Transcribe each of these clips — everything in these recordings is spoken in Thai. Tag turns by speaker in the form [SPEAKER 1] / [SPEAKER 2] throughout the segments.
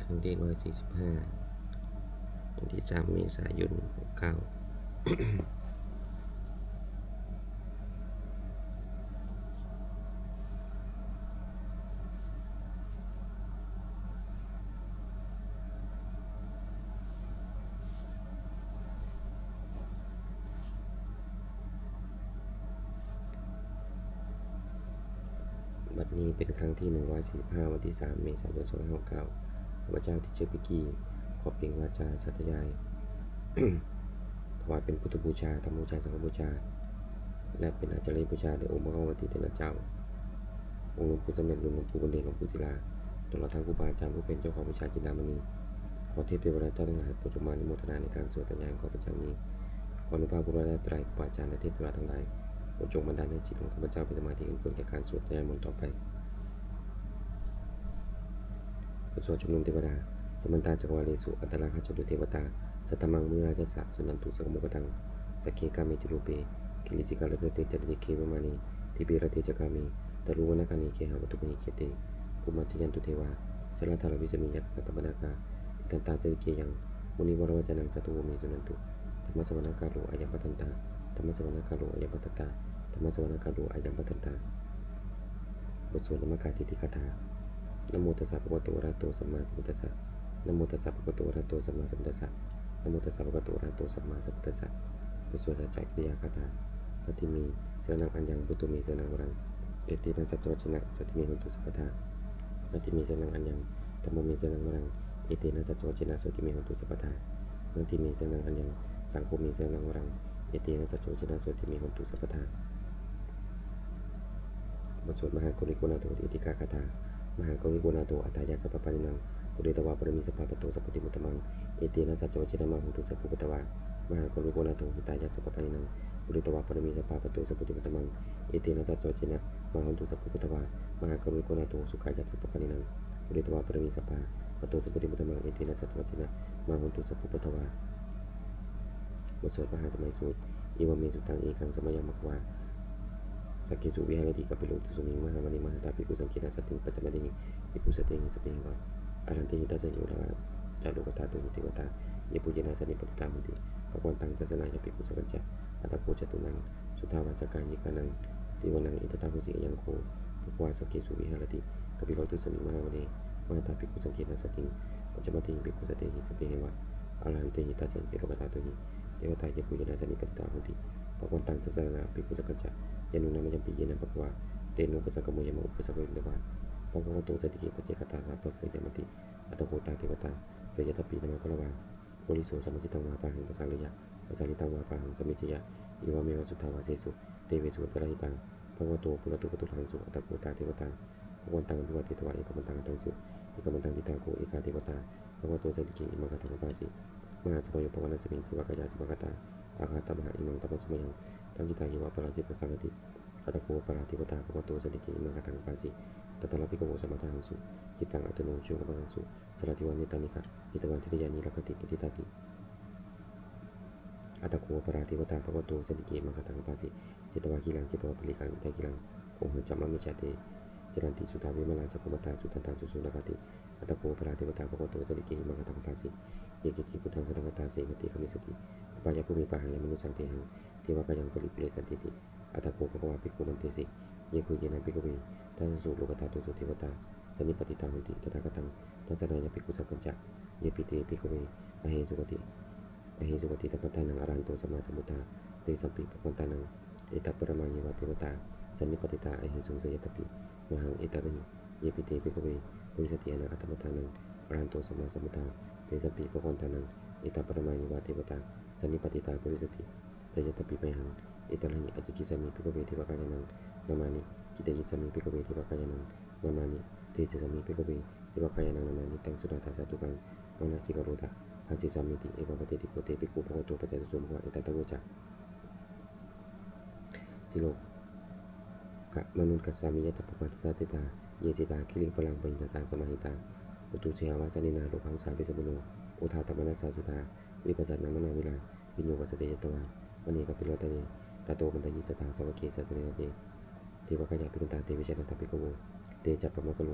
[SPEAKER 1] รั้งที่145วันที่3 เมษายน 69บัดนี้เป็นครั้งที่145วันที่3 เมษายน 2569ข้าพเจ้าที่ชื่อปิกกี้ขอเปล่งวาจาสัตยาย ถวายเป็นพุทธบูชาธรรมบูชาสังฆบูชาและเป็นอาจาริยบูชาแด่องค์พระกัมมันติเทระเจ้าองค์หลวงปู่สมเด็จหลวงปู่บัณฑิตหลวงปู่ศิลาตลอดทั้งครูบาอาจารย์ผู้เป็นเจ้าของวิชาจินดามณีขอเทพเทวดาเจ้าทั้งหลายโปรดจงมาอนุโมทนาในการสวดสัตยายของข้าพเจ้านี้ขออนุภาพบุญวาสนาไตรครูบาอาจารย์และเทพเทวดาทั้งหลายโปรดจงบันดาลให้จิตของข้าพเจ้าเป็นสมาธิเป็นผลแก่การสวดสัตยายมนต์ต่อไปสวดชุมนุมเทวดาสมันตาจักรวาเลสุอัตตราคาจตุเทวตาสัตตมังมุนีราชสะสุนันตุสกมุกตังสกเคกามิจุรูเปกิลิจิกาลเตเตจติเควมานีทิปิระเตจกามิตรุวนาคานิเคหวัตุมหิเคเตภูมิจยันตุเทวาชลาธารวิสมิยัตปัตตมนาคาตันตาเสวิเกยังมุนีวรวจนังสัตุวเมสุนันตุธรรมสวนาคาโลอายังปัตตันตาธรรมสวนาคาโลอายังปัตตันตาธรรมสวนาคาโลอายังปัตตันตาบทสวดนมกาทิติคาถานะโมตัสสะภะคะวะโตอะระหะโตสัมมาสัมพุทธัสสะนะโมตัสสะภะคะวะโตอะระหะโตสัมมาสัมพุทธัสสะนะโมตัสสะภะคะวะโตอะระหะโตสัมมาสัมพุทธัสสะบทสวดสัจจกิริยาคาถาปฏิมีสรณังอัญญังพุทโธเมสรณังวรังเอตินัสสัจวัชนะสุติเมหุนตุสัพพทาปฏิมีสรณังอัญญังธัมโมเมสรณังวรังเอตินัสสัจวัชนะสุติเมหุนตุสัพพทานันทิเมสรณังอัญญังสังโฆเมสรณังวรังเอตินัสสัจวัชนะสุติเมหุนตุสัพพทาบทสวดมหากรุณิโกณาโตติติกาคาถามหากรุณิโกณาโตอัตตายาสัพพปานินังปุเรตวาปรมีสัพพะปะโตสัพพุติมุตตมังเอตินัสสัจวัชนะมหุนตุสัพพุปตวามหากรุณิโกณาโตหิตายาสัพพปานินังปุเรตวาปรมีสัพพะปะโตสัพพุติมุตตมังเอตินัสสัจวัชนะมหุนตุสัพพุปตวามหากรุณิโกณาโตสุขายาสัพพปานินังปุเรตวาปรมีสัพพะปะโตสัพพุติมุตตมังเอตินัสสัจวัชนะมหุนตุสัพพุปตวาบทสวดมหาสมัยสูตรอิวเมสุตังเอกังสมัยมัคควาสักกิสุวิหารติกัปปิโลตุสุมิงมหามณีมหาตาปิกุสังคินาสติงปัจจมณีปิกุสติหิสเปหิวะอารันติหิตัสสะโยระจารุกตาตุหิติวตาเยปุญนาสนิปติตามุติภควันตังทัสนายปิกุสกัญจาอัตโกจตุนังสุทาวาสกายิกานังติวนังอิตตาภุสิยังโคภควาสักกิสุวิหารติกัปปิโลตุสุมิงมหามณีมหาตาปิกุสังคินาสติงปัจจมณีปิกุสติหิสเปหิวะอารันติหิตัสสะโยระตาตุหิเทวตาเยปุญนาสนิปติตามุติภควันตังทัสนาปิกุสกัญจายานุนามยัมปิเยนะภควาเตโนปัสสะกโมยมะอุปสะกวินเดวาภควโตสติเกปเจกตาสาปัสสะยมติอัตโกตาเทวตาเสยตปีนามะพะละวาโพลิโสสัมจิตังวาปะหังปะสาลิยะปะสาลิตังวาปะหังสมิจยะอิวะเมวะสุทธาวาเสสุเตเวสุอัตระหิตังภควโตปุระตุปตุหังสุอัตโกตาเทวตาภควันตังวิวัติตวะเอกมันตังตังสุเอกมันตังติตาโกเอกาเทวตาภควโตสติเกอิมังคตังปาสิมหาสมัยปวานะสมิงทิวะกายาสภคตาอาคาตมหาอิมังตัมสมัยังตังจิตาหิวะปราจิตสังฆติอัตโกปราธิปตาภควโตสติเกอิมังคตังปาสิตัตตะลาภิกขโวสมะทาหังสุจิตังอัตโนโชกะหังสุสลาธิวานิตานิกะหิตวันทิฏยานิรักติปฏิตาติอัตโกปราธิปตาภควโตสติเกอิมังคตังปาสิจิตวากิลังจิตวาปริกังอิทากิลังโอหังจัมมะมิจฉาเตจรันติสุทาวิมลาจักขุมตาสุตันตาสุสุนกติอัตโกปราธิปตาภควโตสติเกอิมังคตังปาสิเยกิจิพุทธังสรณกตาเสกติคามิสติปายาภูมิปะหังยมนุสังเทหังเทวกายังปริปุเรสันติติอัตโกภควาภิกขุมันเตสิเยปุเยนะภิกขเวทัสสุโลกตาตุสุเทวตาสนิปติตาหุติตถาคตังทัสนายภิกขุสัพพัญจะเยปิเตภิกขเวอเหสุกติตัปปทานังอรันโตสัมมาสัมพุทธาเตสัมปิภควันตานังเอตัปปรมายวะเทวตาสนิปติตาอเหสุเสยตปิมหังเอตระหิเยปิเตภิกขเวปุริสติอนาอัตมทานังอรันโตสัมมาสัมพุทธาเตสัมปิภควันตานังเอตัปปรมายวะเทวตาสนิปติตาปุริสติเสยตปิมหังเอตระหิอจิกิสามิภิกขเวเทวกายานังนามานิกิตยิสามิภิกขเวเทวกายานังนามานิเตจสามิภิกขเวเทวกายานังนามานิตังสุดาตาสาตุกังมานาสิกโรธาพันธิสามิติเอวะปะเตติโกเตภิกขุภควโตปัจจตุสุมภวะเอตัตตะโวจะสิโลกะมนุนกัสสามิยะตะปะมาทิตาเตตาเยจิตาคิริพลังปัญญาตาสมาหิตาปุตุเชหวาสนินาโลภังสาปิสมุโนอุทาตมนัสสาสุธาวิปัสสนามนาวิลาปิโยวัสเตยตวามณีกัปปิโลตะเนตโตมันตยิสตาสวะเกสัตเนเตเทวกายาภิกันตาเตวิชนะตาภิกขโวเตจัปปะมะกะโล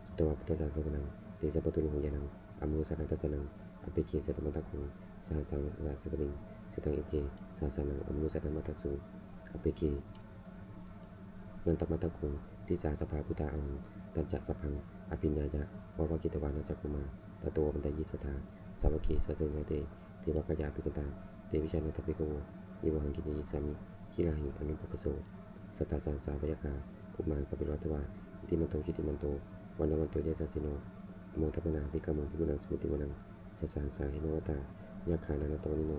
[SPEAKER 1] สุตวะพุทธศาสนังเต สัพพตุลุหยานังอมุสานังทัสสนังอภิเกสตมัตตะคุงสหัตังราสปริงสตังเอเกสาสนังอมุสานังมัตตสุอภิเกนันตมัตตะคุงทิสาสภาพุทธาอังตัญจสัพพังอภิญญายะวะวะกิตวานาจักกุมาตโตมันตยิสถาสาวกีสัสเนเตเทวกายาภิกตาเตวิชานัตภิกโวยิวหังกิติสามิคิลาหิอนุปปโสสัตตาสาสาวยากาภุมากปิลวัตวาอิติมันโตจิติมันโตวันวันโตเยสัสสิโนโมทัปนาภิกขมุภิกุณังสมิติวนังชัสสาสาหิมวตายาคานันตวนิโน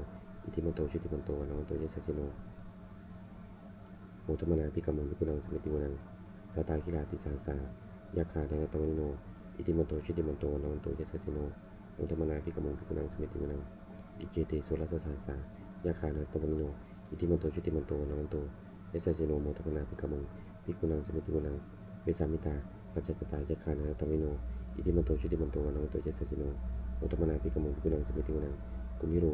[SPEAKER 1] อิติมันโตจิติมันโตวันวันโตเยสัสสิโนโมทัปนาภิกขมุภิกุณังสมิติวนังสัตตาคิลาติสาสายาคานันตวนิโนอิติมันโตจิติมันโตวันวันโตเยสัสสิโนโมทัปนาภิกขมุภิกุณังสมิติวนังอิเจเตโสรัสสาสายาคานันตวนิโนอิติมันโตจิติมันโตวันวันโตเยสัสสิโนโมทัปนาภิกขมุภิกุณังสมิติวนังเวสามิตาปัจจตตายาคานันตวนิโนอิติมันโตชุติมันโตวันวันโตเจสัสสิโนโอตมนาภิกขมุภิกุณังสมิติวนังกุมิโร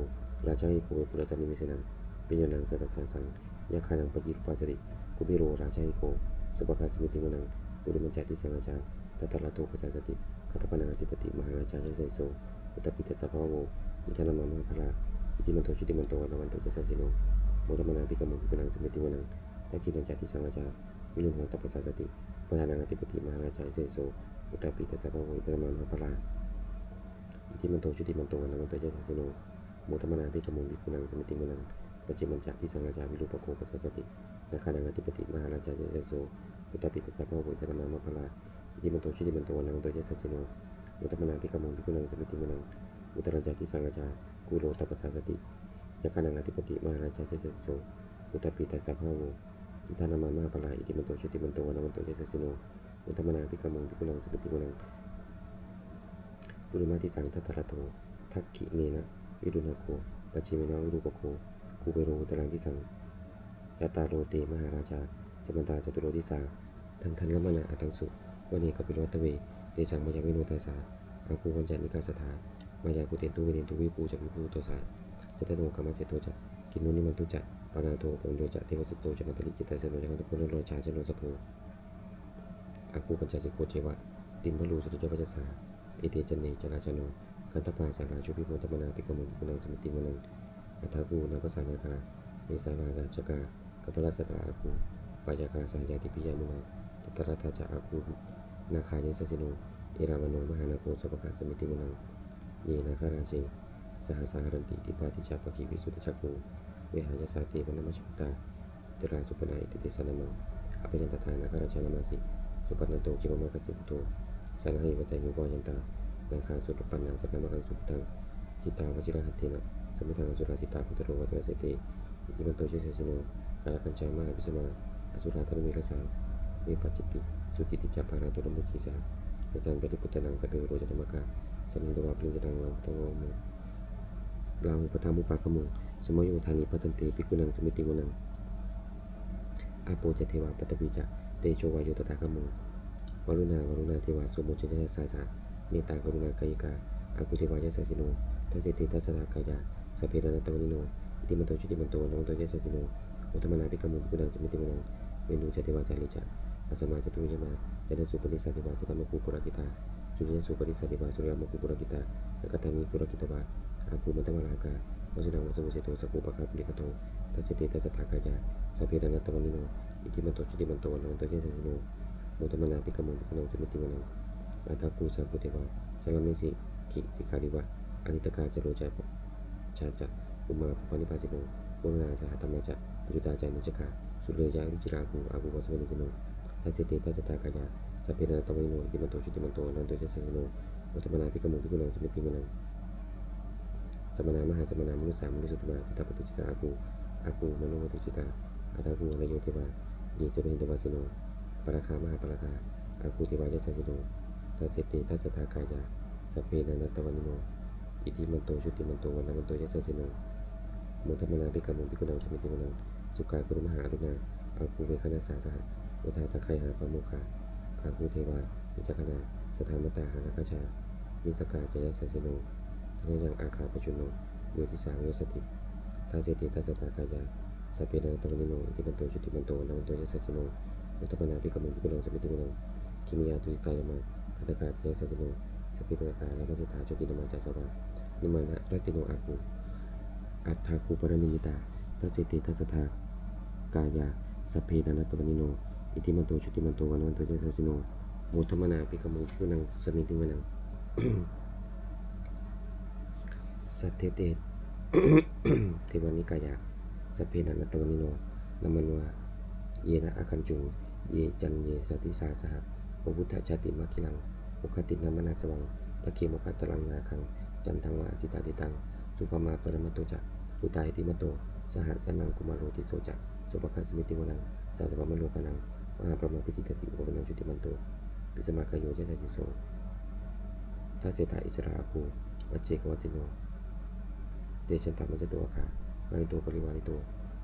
[SPEAKER 1] ราชาหิโกเวปุระสานิมิเสนังปิญญานังสัตตสังสังยะคานังปจิรุปัสสติกุมิโรราชาหิโกสุภคาสมิติวนังปุริมัจจติสังฆาตัตตะละโตปัสสสติคัตถปนังอธิปติมหาราชาเจสัสโสอุตปิตัสสะภะโวอิทานามะมหาภลาอิติมันโตชุติมันโตวันวันโตเจสัสสิโนโอตมนาภิกขมุภิกุณังสมิติวนังตะกินันจติสังฆาวิรุณโหตปัสสสติปทานังอธิปติมหาราชาเจสัสโสอุตปิตัสสะภะโวอิทานามะมหาภลาอิติมันโตชุติมันโตวันวันโตเจสัสสิโนโมทัมนาภิกขมุภิกุณังสมิติวนังปัจจิมัญจติสังฆาวิรูปโคปัสสสตินาคานังอธิปติมหาราชาเจสัสโสอุตปิตัสสะภะโวอิทานามะมหาภลาอิติมันโตชุติมันโตวันวันโตเจสัสสิโนโมทัมนาภิกขมุภิกุณังสมิติวนังอุตรัญจติสังฆากุโรตปัสสสตินาคานังอธิปติมหาราชาเจสัสโสอุตปิตัสสะภะโวอิทานามะมหาภลาอิติมันโตชุติมันโตวันวันโตเจสัสสิโนโมทัมนาภิกขมุภิกุณังสมิติวนังปุริมาทิสังทัตตระโตทักขิเนนะวิรุณโกปัจฉิมนะวิรูปโกกูเปโรตรังทิสังยะตาโรเตมหาราชาสมันตาจตุโรทิสาทันละมนะอัตังสุวเนกปิโรตเวเตสังมายาวิโนทัสสาอาคูวัญจานิกาสถามายากุเตนตุเวเตนตุวิปูจักวิปูโตสาจัตโนกรรมเสโตจะกินนุนิมันตุจะปานาโตปนโยจะเทวสุตโตจะมัตติจิตตเสโนจักันตุโพโลชาเสโนสโพอาคูปัญจสิโกเจวะติมพลูสุตโจปัจจสาเอเตจันเนจราชโนกันตปาสาราชุพิโมตมนาภิกขมุภิกุณังสมิติวนังอัฏฐากูนาภาษานาคาเมสาราราชกากัปปะสัตราอากูปายาคาสายาติปิยามุนาตัตตระทาจะอากูนาคาเยสัสสิโนเอรามโนมหานาโคสุภคาสมิติวนังเยนาคาราเชสหสาหรันติติปาติชาปกิวิสุทธิจักขุเวหายาสาเตวนามัชปิตาจิตราสุปนาอิติเตสนามังอภิยันตถานาคาราชานามาสิสุปันโตกิมมะกัสสิปุโตสังหิวัจจยุปยันตานาคาสุปปันนังสัตตมะกังสุปตังจิตาวจิระหัตถินะสมิทังอสุราสิตาพุทธโรวัจระเสติอิติมันโตเจเสสิโนกาลกัญจายมหาภิสมาอสุราธนุเมฆสาเวปัจจิติสุติติจาภาราตุลัมบุจิสาสัจจันปฏิปุตตนังสัพเพโรจนมะกาสันนิโตวาปริญจตังลาภตโวโมลาหุปทามุปาคโมสมโยธานิปัตตันเตภิกขุนังสมิติวนังอาโปจเทวาปัตตปิจะเตโชวายุตตาคโมวรุณาเทวาสมุจจยสาสาเมตตากรุณากายิกาอากุเทวายสัสสิโนทัสเสติทัสสะกายาสัพเพระนัตตวนิโนอิติมันโตชุติมันโตนโตเจสัสสิโนอุตมนาภิกขมุภิกุณังสมิติวนังเมนุจเทวาสาลิจะอาสมาจตุยมาจันทสุปนิสัตถิวาจตมะกุปุระกิตาจุลิยสุปนิสัตถิวาสุริยมะกุปุระกิตานกตานิปุระกิตวาอาคูมัตตมลากาวสุนังวสุเสโตสกุปะคาปุริกโตทัสเสติทัสสะกายาสัพเพระนัตตวนิโนอิติมันโตชุติมันโตนโตเจสัสสิโนโมตมนาภิกขมุภิกุณังสมิติวนังอัฏฐากูสัมพุเทวาชลามิสิขิสิกาลิวะอนิตกาจโรจาชาจะอุมาปนิภาสิโนโวนาสหธรรมจะอยุตาจานิจกาสุเลยารุจิรากูอากูวัสเวนิสิโนทัสเสติทัสสะกายาสัพเพระนัตตวนิโนอิติมันโตชุติมันโตนันโตเจสัสสิโนโมตมนาภิกขมุภิกุณังสมิติวนังสมณามหาสมณามนุสามนุสุตมาทิตาปตุจิกาอากูมโนมตุจิตาอัฏฐากูอรโยเทวาเยตุเรหินตวาสิโนปราคามหาปราคาอากูเทวายสัสสิโนทัสเสติทัสสะกายาสัพเพระนัตตวนิโนอิติมันโตชุติมันโตวันมันโตเจสัสสิโนโมทัมนาภิกขมุภิกุณังสมิติวนังสุกากรุมหาอรุณาอากูเวคณาสาสหะวทาตะไคหาปะโมคาอากูเทวามิจักนาสถามตาหานาคาชามิสกาจยสัสสิโนทนยังอาคาปจุโนโยติสาวิสติทัสเสติทัสสะกายาสัพเพระนัตตวนิโนอิติมันโตชุติมันโตวันมันโตเจสัสสิโนโมทัมนาภิกขมุภิกุณังสมิติวนังคิมิยาตุสิตายมาทัตตกาจยสัสสิโน สปิโตกาและมัสตาโจตินมัจจสวานิมานะรัติโนอาคูอัฏฐาคูปรณิมิตาทัสสิติทัสสทากายาสัพเพนันตวนิโนอิติมันโตชุติมันโตวันวันโตเจสสิโนโมทมนาปิกมุพิวนังสมิติวนังสัตเทเต เทวานิกายาสัพเพนันตวนิโนนามันวาเยนะอาคันจุงเยจันเยสติสาสหะปพุทธชาติมัคคิลังโอคตินามนาสวังตะเคีโมคตลังนาคังจันทังวาจิตาติตังสุภมาปรมัตโตจะปุตตาหิติมโตสหสนังกุมารโรติโสจะสุภคัสมิติวนังสาสวะมโลกนังมหาปรมาปิติตติอุปนังชุติมันโตปิสมากโยเจตสิโสทัสเสถาอิสราคูวัจเจกวัจจิโนเดชันตามัจจโตอาคามานิโตปริวานิโต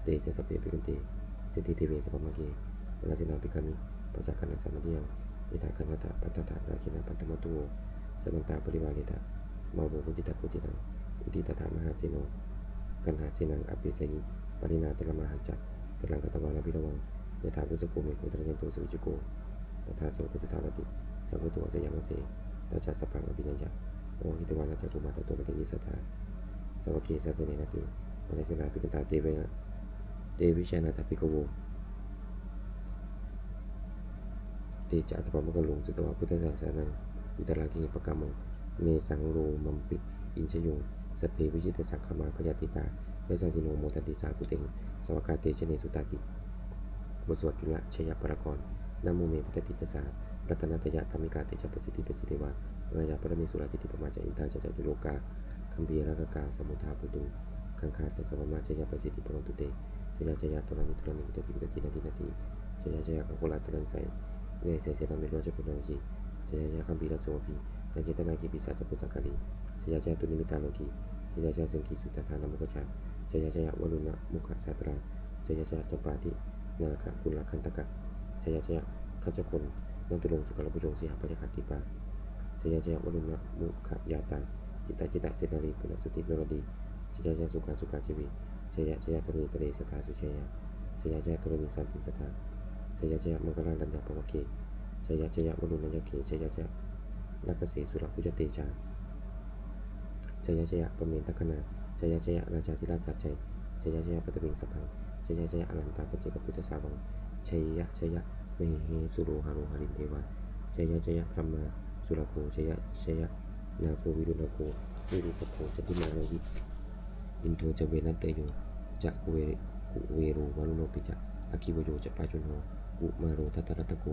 [SPEAKER 1] เตจะสเปปิกันเตสิทธิเทเวสปมาเกวลาสินาปิกามิปัสสะกันสามัติยังอิทาคันตะปัตตะราคินาปัตตมตุโวสมันตาปริวาลิตามาโวปุจิตาปุจิตังอิติตถามหาสิโนกันหาสินังอภิเสหิปรินาตระมหัจจะสลังกตวานาภิรวังยถาพุสโกเมโคตระยันโตสวิจุโกตถาโสปุจิตาวติสังฆโตสยามเสตาชาสพังอภิญญาโอหิตวานาจักกุมาตโตมติยิสัทธาสวะเกสัสเนนาติวลาสินาปิกันตาเตวิชานาตปิกโวเตจาตปะมะกะลุงสุตวะพุทธศาสนังอุตรากิปะกามังเมสังโลมัมปิอินชยุงสเพวิจิตสังขมาพยาติตายะสัสิโนโมทันติสาปุเตงสวากาเตชเนสุตาติบทสวดจุลชยปรากรนะโมเมพุทธติตสารัตนัตยะธรรมิกาเตชะปสิทธิปสิเทวะปรายาปรมิสุราจิติปมาจาอินทาจะตุโลกาคัมภีรกกาสมุทาปุตุคังคาจะสวมาชยปสิทธิปรตุเตชยชยตุลานิตุลานิมุตติมุตตินาทีชยชยกังโคลาตุลันไสเวเสเสตังเมโลจะปุณังจิชยชยคัมภีรโสภิตังเจตนากิปิสัจปุตตะกาลีชยชยตุนิมิตาโลกีชยชยสังคีสุตตะทานามุกจาชยชยวรุณะมุขสัตราชยชยจัมปาตินาคะกุลคันตกะชยชยขัจคนนันตุลงสุกลปุจงสีหปัจจคติปาชยชยวรุณะมุขยาตาจิตาเสนารีปุณสุติเมรดีชยชยสุขาชีวิชยชยตุนิตเรสถาสุชยชยชยตุนิสันติสถาชยชยมังคลังดัญญาปวะเกชยชยวรุณัญญเกชยชยลักเสสุรปุจเตชาชยชยปเมนตคนาชยชยราชาธิราชสัจชัยชยชยปตวิงสัพพังชยชยอนันตาปัจเจกพุทธสาวังชยชยเมเหสุโรหารุหรินเทวาชยชยพรหมาสุรโคชยชยนาโควิรุณโควิรุปโคจติมาโนวิอินโทจเวนันเตโยจะกุเวโรวารุโนปิจะอาคิวโยจะปาจุนโหกุมาโรทัตตรัตโก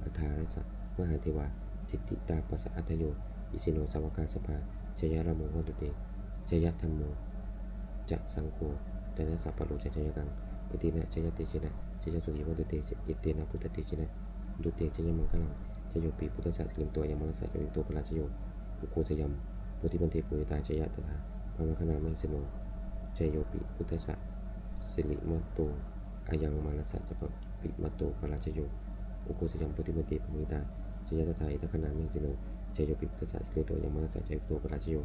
[SPEAKER 1] อัฏฐารสะมหาเทวาสิทธิตาปัสสะอัตโยอิสิโนสาวกาสภาชยรโมวันตุเตชยธรรมโมจะสังโฆแต่ละสัพพโลจะชยกังอิตินะชยเตชินะชยสุติวันตุเตอิเตนะพุทธเตชินะดุเตชยมังคลังชโยปีพุทธสัจลิมตัวยมรสัจลิมตัวพระราชโยอุโคชยมโพธิบันเทปุริตาชยตถาพระมคณาเมสโนชโยปีพุทธสัจสิริมัตโตอายังมรสัจจปิมัตโตพระราชโยอุโคชยมโพธิบันเทปุริตาชยตถาอิทัคขณาเมสโนชโยปิพุทธสัจสิริโตยมรสัจจปิโตพระราชโย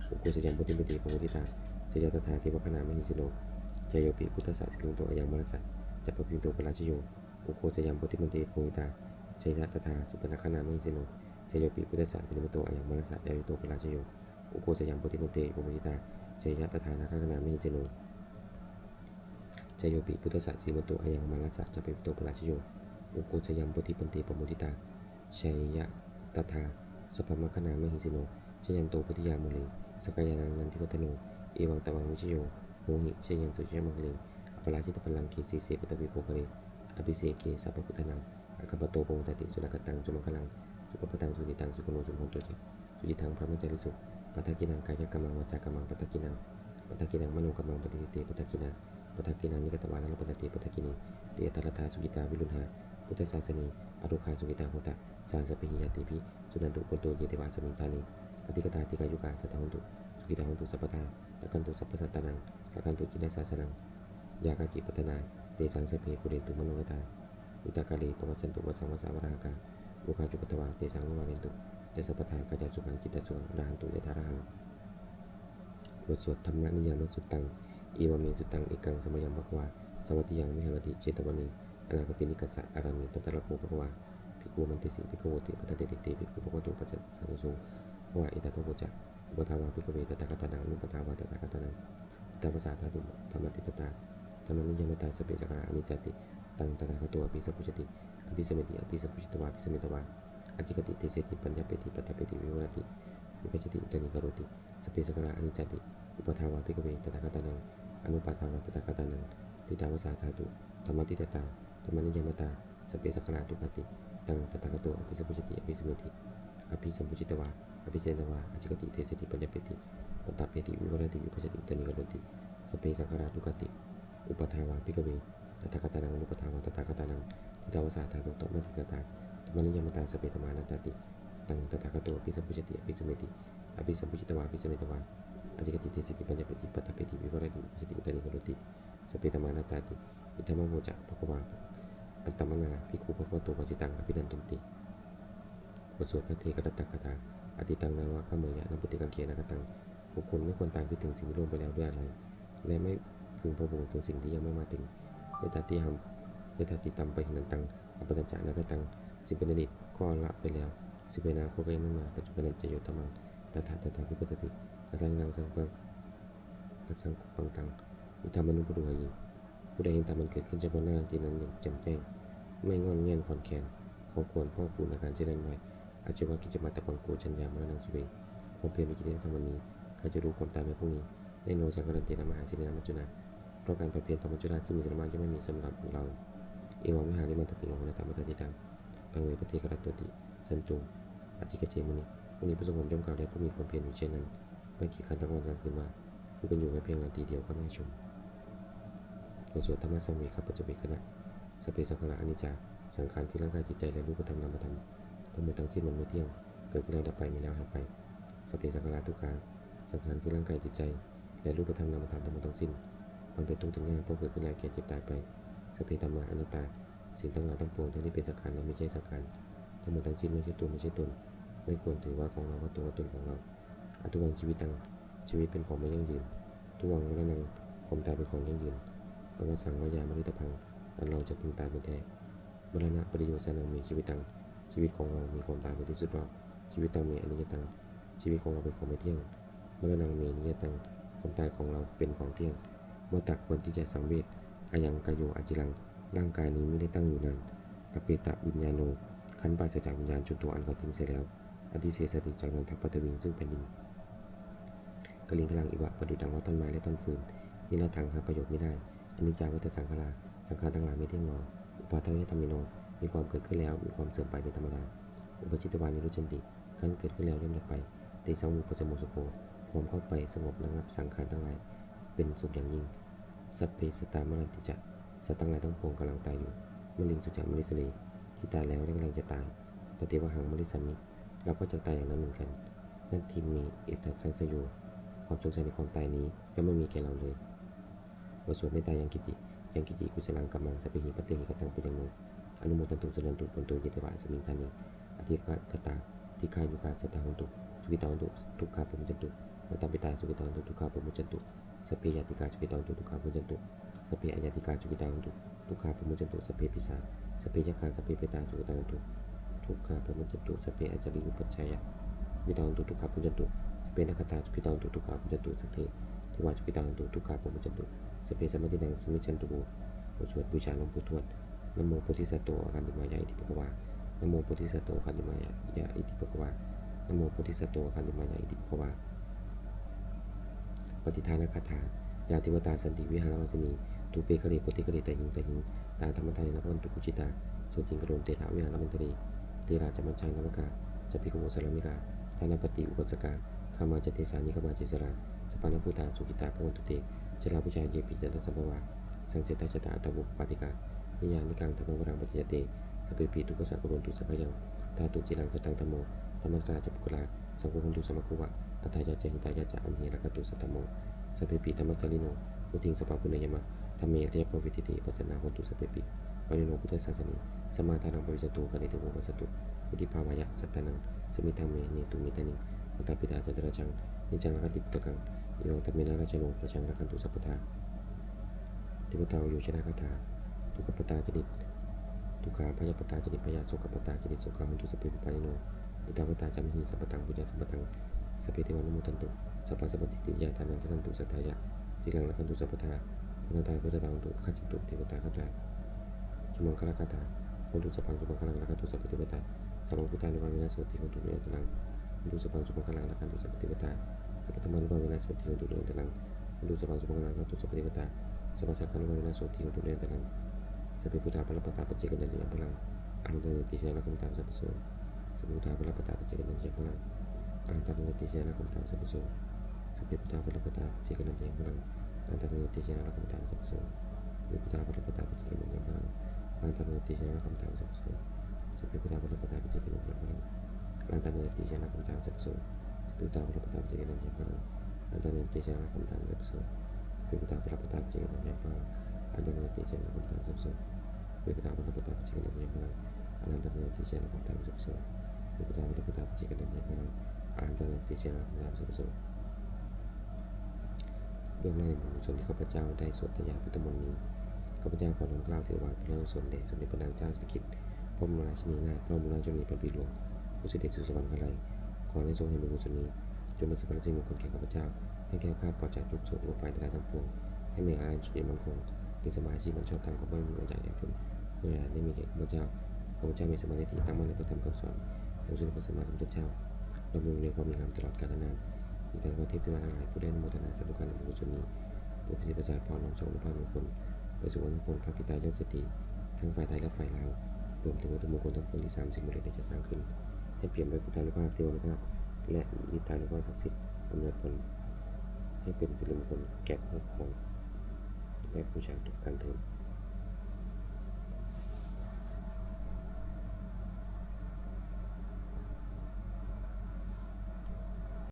[SPEAKER 1] อุโคชยมโพธิบันเทปุริตาชยตถาทิวคณาเมสโนชโยปิพุทธสัจสิริโตอายังมรสัจจปิโตพระราชโยอุโคชยมโพธิบันเทปุริตาชยตถาสุปนคณาเมสโนชโยปิพุทธสัจสิริโตอายังมรสัจจปิโตพระราชโยอุโคชยมโพธิบันเทปุริตาชยตถานาคณาเมสโนชโยปิพุทธสัจสิริโตอายังมรสัจจปิโตพระราชโยอุโคชยมโพธิบันเทปุริตาชัยตถาสัพพมคณาเมหิสิโนชยันโตปฏิยามุเลสกายานังนันทิวัฒโนเอวังตวังวิชโยโหหิชยันสุชยมังเลอปราชิตพลังเกสีเสปตวิโภคเรอภิเสเกสัพพพุทธนังอคัปโตปมุตติสุนักตังสุมังคลังสุปปตังสุนิตังสุขโนสุโหตุเจสุจิตังพระมจาริสุปัทกินังกายกรรมังวจากรรมังปัทกินังมโนกรรมังปฏิเตปัทกินังนิกตวาลปัตติปัทกินีเตตระธาสุจิตาวิรุณหาพุทธศาสนีอรุขาสุกิตาโหตะสารสปิหิยติภิสุนันตุปโตเยเทวาสมิงตานิอธิกตาติกายุกาสัทธหุนตุสุกิตาหุนตุสัพพตาละกันตุสัพพสัตตานังละกันตุจินนาสาสนังยากาจิปัตนาเตสังสเพปุเรตุมโนรตาอุตากาลีปวัสสันตุวัสังวสาวรากาบุคาจุปตวาเตสังนวาเรนตุเตสัพพทากาจสุขังจิตตสุขังอรหันตุยถาระหังบทสวดธรรมนิยามสุตตังอีวเมสุตังเอกังสมยังภควาสวัสดิยังวิหารติเจตวณีอนาคปินิกัสสะอารามิตัตตะระโกภควาภิกขุมันติสิภิกขุโวติปัตตะเตติภิกขุภควตุปัจจสังโฆ ว่าอิตัตโตโพจะอุปทาวาภิกขเวตถาคตานังอนุปทาวาตถาคตานังตาวาสาธาตุธรรมติตตาธรรมนิยมตาสเปสังขาราอนิจจติตังตถาคตอภิสัพพุชติอภิสมิติอภิสัพพุชิตวาอภิสมิตวาอจิกติเทเสติปัญญาเปติปัตตเปติวิวรติวิปัสสติอุตตนิกโรติสเปสังขาราอนิจจติอุปทาวาภิกขเวตถาคตานังอนุปทาวาตถาคตานังติตาวาสาธาตุธรรมติตตาธรรมนิยมตาสเปสังขาราทุกขติตังตถาคตอภิสัพพุชติอภิสมิติอภิสัมพุชิตวาอภิเสนวาอจิกติเทเสติปัญญาเปติปัตตเปติวิวรติวิปัสสติอุตตนิกโรติสเปสังขาราทุกขติอุปทาวาภิกขเวตถาคตานังอนุปทาวาตถาคตานังติตาวาสาธาตุธรรมติตตาธรรมนิยมตาสเปธรรมานัตติตังตถาคตอภิสัพพุชติอภิสมิติอภิสัมพุชิตวาอภิสมิตวาอจิกติเทเสติปัญญาเปติปัตตเปติวิวรติวิปัสสติอุตตนิกโรติสเปธรมานัตติอิทัมมโมจะภควาอัตตมนาภิกขุภควโตวสิตังอภินันตุติบทสวดพระเทกรัตตคาถาอติตังนาวะขเมยะนัปติกังเกนะกตังบุคคลไม่ควรตามคิดถึงสิ่งที่ล่วงไปแล้วด้วยอะไรและไม่พึงพะวงถึงสิ่งที่ยังไม่มาถึงยตติหัมยตติตัมไปหินันตังอปตัญจนะกตังสิ่งเป็นอดีตก็ละไปแล้วสิ่งเป็นอนาคตก็ยังไม่มาปัจจุบันจะโยธรรมังตถาวิปัสสติอสังนังสังกังอสังกุปังตังวิธรรมนุปรุหยีผู้ใดเห็นตามมันเกิดขึ้นเฉพาะหน้าที่นั้นอย่างแจ่มแจ้งไม่งอนแง่นคอนแคนเขาควรพ่อปูนอาการเช่นนั้นไว้อาชีวะกิจมาตะปังโกชัญญามรณังสุเวความเพียรวิจิตรธรรมนี้ใครจะรู้ความตายในพรุ่งนี้ในโนสังกัรันเตนะมหาสิรินามัจจุนาเพราะการเพียรธรรมจุฬาซึ่งมีสมมาจะไม่มีสำหรับเราเอวังวิหาริมันตปิงของนาตามัตติตังตังเวปเทกรัตโตติสันตุอธิกเจมุนีพระสงฆ์ย่อมกล่าวได้ผู้มีความเพียรอยู่เช่นนั้นไม่ขีดขันทั้งวันกลางคืนว่าผู้เป็นอยู่ไม่เพียงนาทีเดียวก็น่าชมบทสวดธรรมะสังเวชปัจจเวคณะสเปสังขารอนิจจาสังขารคือร่างกายจิตใจและรูปธรรมนามธรรมทั้งหมดทั้งสิ้นมันไม่เที่ยงเกิดขึ้นแล้วดับไปมีแล้วหายไปสเปสังขารทุกขาสังขารคือร่างกายจิตใจและรูปธรรมนามธรรมทั้งหมดทั้งสิ้นมันเป็นทุกข์ทั้งง่ายเพราะเกิดขึ้นแล้วแก่เจ็บตายไปสเปธรรมะอนัตตาสิ่งทั้งหลายทั้งปวงทั้งที่เป็นสังขารและไม่ใช่สังขารทั้งหมดทั้งสิ้นไม่ใช่ตัวไม่ใช่ตนไม่ควรถือว่าของเราว่าตัวว่าตนของเราอทุวังชีวิตตังชีวิตเป็นของไม่ยั่งยืนทุวังมรณังความตายเป็นของยั่งยืนอวสังวายามฤตพังอันเราจะพึงตายเป็นแท้มรณะปริโยสนังมีชีวิตตังชีวิตของเรามีความตายเป็นที่สุดรอบชีวิตตังมีอนิจจตังชีวิตของเราเป็นของไม่เที่ยงมรณังมีนิยตังความตายของเราเป็นของเที่ยงเมื่อตักควรที่จะสังเวชอายังกายโยอาจิรังร่างกายนี้ไม่ได้ตั้งอยู่นานอเปตะวิญญาโนขันธ์ปราศจากวิญญาณจนตัวอันเขาทิ้งเสียแล้วอธิเสสติจากนันทปัตตวิงซึ่งแผ่นดินกลิงกลังอิวะประดุจดังว่าต้นไม้และต้นฟืนนิรทังหาประโยชน์ไม่ได้อนิจจาวัฏสังขาราสังขารทั้งหลายไม่เที่ยงหรออุปาทวยธรรมิโนมีความเกิดขึ้นแล้วมีความเสื่อมไปเป็นธรรมดาอุปจิตวานิรุชันติขันเกิดขึ้นแล้วย่อมดับไปเตสังมุปจโมสุโภความเข้าไปสงบระงับสังขารทั้งหลายเป็นสุขอย่างยิ่งสัพเพสตามรันติจะสัตว์ทั้งหลายทั้งปวงกำลังตายอยู่มลิงสุจักมลิสเลที่ตายแล้วและกำลังจะตายตเทวหังมลิสัมมิเราก็จะตายอย่างนั้นเหมือนกันนั่นทีมีเอตัสสังสโยความสงสัยในความตายนี้ก็ไม่มีแก่เราเลยบทสวดเมตตายังกิจิกุศลังกัมมังสัพเพหิปเตหิกตังปุญญโนอนุโมทันตุสนันตุปุนโตยิเตวะสมิงทานีอธิกตาทิคายุกาสัตตาหุนตุสุกิตาหุนตุทุกขาปุมุจันตุมาตาปิตาสุกิตาหุนตุทุกขาปุมุจันตุสัพเพยติกาสุกิตาหุนตุทุกขาปุมุจันตุสัพเพอายติกาสุกิตาหุนตุทุกขาปุมุจันตุสัพเพปิสาสัพเพยคาสัพเพเปตาสุกิตาหุนตุทุกขาปุมุจันตุสัพเพอาจาริยุปัจฉัยะสุกิตาหุนตุทุกขาปุมุจันตุสัพเพนักตาสุกิตาหุนตุทุกขาปุมุจันตุสัพเพเทวาสุกิตาหุนตุทุกขาปุมุจันตุสัพเพสัมมาทินังสมิชันตุโภบทสวดบูชาหลวงปู่ทวดนะโมโพธิสัตว์โตอาคันติมายะอิติภควานะโมโพธิสัตว์โตอาคันติมายะอิติภควานะโมโพธิสัตว์โตอาคันติมายะอิติภควาปฏิทานคาถายาติวตาสันติวิหารวัสนีตูเปคะเรโพธิคะเรตหิงตาธรรมทานนภันตุปุจิตาโสติงกโรนเตถาวิหารมันตรีเตราจมัญชังนวกาจะพิกโมสลามิกาธานปฏิอุปสกาขามาจเตสานิขมาจิสราสปานพุตาสุกิตาภวันตุเตจลาปุจาเยปิจันทสัมภวาสังเสตชะตาอัตบุปาติกานิยานิกังธรรมวรังปฏิยเตสเปปิตุกสังกุรนตุสัพยังตาตุจิรังสตังธรรมโมธรรมราชปุกลาสังโฆคันตุสมคุวะอัตถายาจหิตายาจะอัมหิรักตุสัตตโมสเปปิธรรมจาริโนพุทิงสปาปุเนยมะธรรมเมเรียปวิติติปัสสนาคันตุสเปปิปริโนพุทธศาสนีสมาทานังปวิจตุกันติโวปัสสตุพุทธิภาวายะสัตตนังสมิธรรมเมเนตุมิตานิอัตตปิตาจันตระชังนิจังรักติปุตตกังโยธรรมเมนาราชโนประชังรักขันตุสัพพทาทิปตาวโยชนะคาถาทุกขปตาจนิตทุกขาพยาปตาจนิตพยาโสกปตาจนิตโสกาหุนตุสเปปิปานิโน อิตาวตาจามิหิสัพพตังปุญญสัพพตังสัพเพเทวานุโมทันตุสัพพะสัพพติติยาทานังทันตุสัทธายะสิลังละคันตุสัพพทาพุทธาพุทธตังตุขัจจิตุเทวตาคัตตาสุมังคลคาถาโหตุสัพพังสุมังคลังละคันตุสัพพเทวตาสัพพังพุทธานุภาเวนะโสติโหตุเนตลังโหตุสัพพังสุมังคลังละคันตุสัพพเทวตาสัพพธรรมานุภาเวนะโสติโหตุเนตลังโหตุสัพพังสุมังคลังละคันตุสัพพเทวตาสัพพสังฆานุภาเวนะโสติโหตุเนตลังสัพเพพุทธาภลปตาปัจเจกนันติยังพลังอนันตเนติเชนะคัมตามสัพพโสสัพเพพุทธาภลปตาปัจเจกนันติยังพลังอนันตเนติเชนะคัมตามสัพพโสสัพเพพุทธาภลปตาปัจเจกนันติยังพลังอนันตเนติเชนะคัมตามสัพพโสสัพเพพุทธาภลปตาปัจเจกนันติยังพลังอนันตเนติเชนะคัมตามสัพพโสสัพเพพุทธาภลปตาปัจเจกนันติยังพลังอนันตเนติเชนะคัมตามสัพพโสสัพเพพุทธาภลปตาปัจเจกนันติยังพลังอนันตเนติเชนะคัมตามสัพพโสสัพเพพุทธาภลปตาปัจเจกนันติยังพลังอนันตเนติเชนะคัมตามสัพพโสเวปตาภลปตาปัจเจกนันติยังพลังอนันตเนติเชนะคัมตามสัพพโสเวปตาภลปตาปัจเจกนันติยังพลังอนันตเนติเชนะคัมตามสัพพโสเบื้องหน้าในบุญกุศลที่ข้าพเจ้าได้สวดถวายพุทธมนต์นี้ข้าพเจ้าขอน้อมเกล้าถวายพระกุศลแด่สมเด็จพระนางเจ้าสิริกิติ์พระบรมราชินีนาถพระบรมราชชนนีพระบิดาหลวงผู้เสด็จสู่สวรรคาลัยขอได้ทรงให้บุญกุศลนี้จงเป็นสัพพะสิ่งมงคลแก่ข้าพเจ้าให้แก้วคลาดปลอดจากทุกโศกโรคภัยทั้งหลายทั้งปวงให้มีอายุสุขมั่นคงเป็นสมาชิกมันชอบธรรมก็ไม่มีวันจากแก่จนขออย่าได้มีแก่ข้าพเจ้ามีสมาธิตั้งมั่นในพระธรรมคำสอนของสมเด็จพระสัมมาสัมพุทธเจ้าดำรงในความดีงามตลอดกาลนานมีแต่พระเทพเทวดาทั้งหลายผู้ได้อนุโมทนาสาธุการในบุญกุศลนี้โปรดพิสิทธิ์ประสาทพรน้อมส่งอนุภาพมงคลไปสู่วันมงคลพระพิตายอดสตรีทั้งฝ่ายไทยและฝ่ายลาวรวมถึงวัตถุมงคลทั้งปวงที่30หมู่ใดได้จัดสร้างขึ้นให้เปลี่ยนด้วยพุทธานุภาพเทวานุภาพและฤทธานุภาพศักดิ์สิทธิ์อำนวยผลให้เป็นสิริมงคลแก่ผู้ครองและผู้บูชาทุกท่านเถิด